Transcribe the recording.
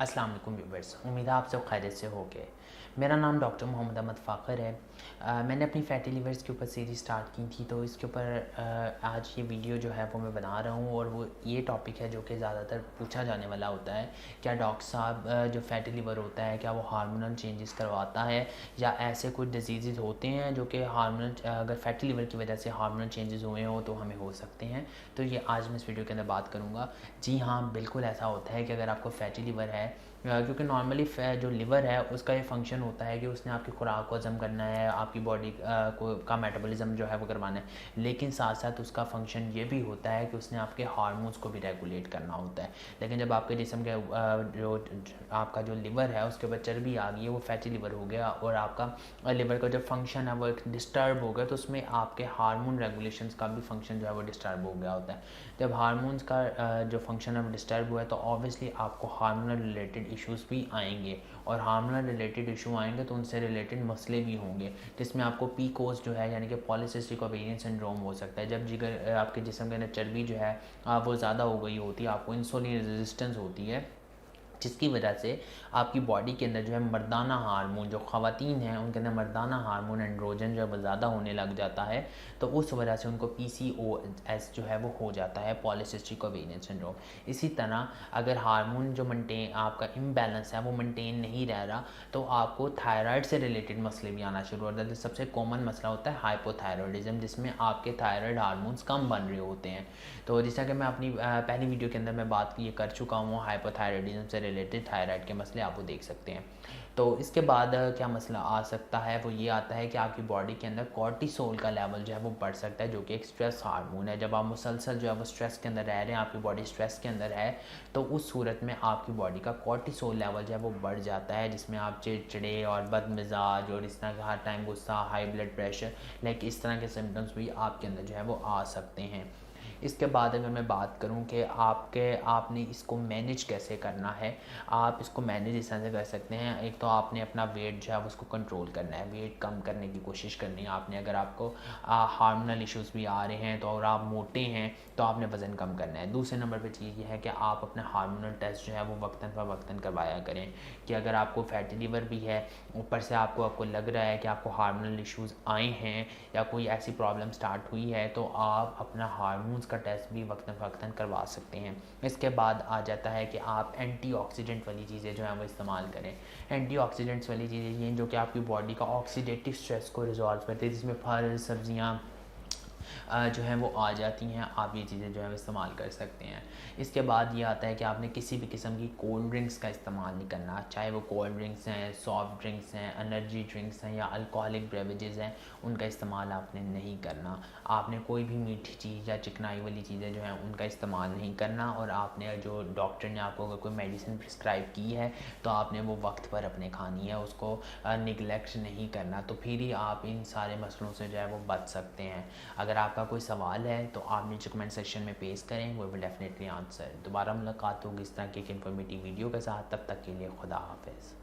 अस्सलाम वालेकुम व्यूवर्स, उम्मीद है आप सब खैरियत से होंगे। मेरा नाम डॉक्टर मोहम्मद अहमद फ़ाखर है। मैंने अपनी फैटी लिवर्स के ऊपर सीरीज़ स्टार्ट की थी, तो इसके ऊपर आज ये वीडियो जो है वो मैं बना रहा हूँ और वो ये टॉपिक है जो कि ज़्यादातर पूछा जाने वाला होता है। क्या डॉक्टर साहब जो फैटी लिवर होता है क्या वो हार्मोनल चेंजेस करवाता है, या ऐसे कुछ डिजीज़ होते हैं जो कि हार्मोनल अगर फैटी लिवर की वजह से हार्मोनल चेंजेस हुए हों तो हमें हो सकते हैं। तो ये आज मैं इस वीडियो के अंदर बात करूँगा। जी हाँ, बिल्कुल ऐसा होता है कि अगर आपको फैटी लिवर है, क्योंकि नॉर्मली जो लिवर है उसका ये फंक्शन होता है कि उसने आपकी खुराक को हज़म करना है, आपकी बॉडी का मेटाबॉलिज्म जो है वो करवाना है, लेकिन साथ साथ उसका फंक्शन ये भी होता है कि उसने आपके हार्मोन्स को भी रेगुलेट करना होता है। लेकिन जब आपके जिस्म के जो आपका जो लिवर है उसके ऊपर चर्बी आ गई है, वो फैटी लिवर हो गया और आपका लिवर का जो फंक्शन है वो एक डिस्टर्ब हो गया, तो उसमें आपके हार्मोन रेगुलेशंस का भी फंक्शन जो है वो डिस्टर्ब हो गया होता है। जब हार्मोन्स का जो फंक्शन है वो डिस्टर्ब हुआ है तो ऑब्वियसली आपको हार्मोनल रिलेटेड इश्यूज़ भी आएंगे, और हार्मोनल रिलेटेड इशू आएंगे तो उनसे रिलेटेड मसले भी होंगे, जिसमें आपको पीकोस जो है यानी कि पॉलीसिस्टिक ओवेरियन सिंड्रोम हो सकता है। जब जिगर आपके जिस्म के अंदर चर्बी जो है वो ज़्यादा हो गई होती है, आपको इंसुलिन रेजिस्टेंस होती है, जिसकी वजह से आपकी बॉडी के अंदर जो है मर्दाना हार्मोन, जो ख़वातीन हैं उनके अंदर मर्दाना हार्मोन एंड्रोजन जो है वो ज़्यादा होने लग जाता है, तो उस वजह से उनको PCOS जो है वो हो जाता है, पॉलीसिस्टिक ओवेरियन सिंड्रोम। इसी तरह अगर हार्मोन जो मेंटेन आपका इम्बैलेंस है वो मेंटेन नहीं रह रहा तो आपको थायराइड से रिलेटेड मसले भी आना शुरू होता है। सबसे कॉमन मसला होता है हाइपोथायरॉयडिज्म, जिसमें आपके थायराइड हार्मोन्स कम बन रहे होते हैं। तो जैसा कि मैं अपनी पहली वीडियो के अंदर मैं बात ये कर चुका हूँ, हाइपोथायरॉयडिज्म से रिलेटेड थायराइड के मसले आप वो देख सकते हैं। तो इसके बाद क्या मसला आ सकता है, वो ये आता है कि आपकी बॉडी के अंदर कॉर्टिसोल का लेवल जो है वो बढ़ सकता है, जो कि एक स्ट्रेस हार्मोन है। जब आप मुसलसल जो है वो स्ट्रेस के अंदर रह रहे हैं, आपकी बॉडी स्ट्रेस के अंदर है, तो उस सूरत में आपकी बॉडी का कॉर्टिसोल लेवल जो है वो बढ़ जाता है, जिसमें आप चिड़चिड़े और बदमिजाज और इस तरह का हर टाइम गुस्सा, हाई ब्लड प्रेशर, लाइक इस तरह के सिम्टम्स भी आपके अंदर जो है वो आ सकते हैं। इसके बाद अगर मैं बात करूं कि आपने इसको मैनेज कैसे करना है, आप इसको मैनेज इस तरह से कर सकते हैं। एक तो आपने अपना वेट जो है उसको कंट्रोल करना है, वेट कम करने की कोशिश करनी है आपने। अगर आपको हार्मोनल इश्यूज़ भी आ रहे हैं तो और आप मोटे हैं तो आपने वज़न कम करना है। दूसरे नंबर पर चीज़ ये है कि आप अपना हार्मोनल टेस्ट जो है वो वक्तन करवाया करें, कि अगर आपको फैटी लिवर भी है, ऊपर से आपको लग रहा है कि आपको हार्मोनल इश्यूज़ आए हैं या कोई ऐसी प्रॉब्लम स्टार्ट हुई है, तो आप अपना हार्मोन्स का टेस्ट भी वक्तन करवा सकते हैं। इसके बाद आ जाता है कि आप एंटीऑक्सीडेंट वाली चीज़ें जो हैं वो इस्तेमाल करें। एंटीऑक्सीडेंट्स वाली चीज़ें ये जो कि आपकी बॉडी का ऑक्सीडेटिव स्ट्रेस को रिजॉल्व करते हैं, जिसमें फल, सब्जियाँ जो हैं वो आ जाती हैं। आप ये चीज़ें जो है इस्तेमाल कर सकते हैं। इसके बाद ये आता है कि आपने किसी भी किस्म की कोल्ड ड्रिंक्स का इस्तेमाल नहीं करना, चाहे वो कोल्ड ड्रिंक्स हैं, सॉफ्ट ड्रिंक्स हैं, एनर्जी ड्रिंक्स हैं या अल्कोहलिक बेवरेजेस हैं, उनका इस्तेमाल आपने नहीं करना। आपने कोई भी मीठी चीज़ या चिकनाई वाली चीज़ें जो हैं उनका इस्तेमाल नहीं करना, और आपने जो डॉक्टर ने आपको अगर कोई मेडिसिन प्रिस्क्राइब की है तो आपने वो वक्त पर अपने खानी है, उसको निगलेक्ट नहीं करना, तो फिर ही आप इन सारे मसलों से जो है वो बच सकते हैं। अगर आपका कोई सवाल है तो आप नीचे कमेंट सेक्शन में पेश करें, वो विल डेफिनेटली आंसर। दोबारा मुलाकात होगी इस तरह की एक इन्फॉर्मेटिव वीडियो के साथ, तब तक के लिए खुदा हाफिज़।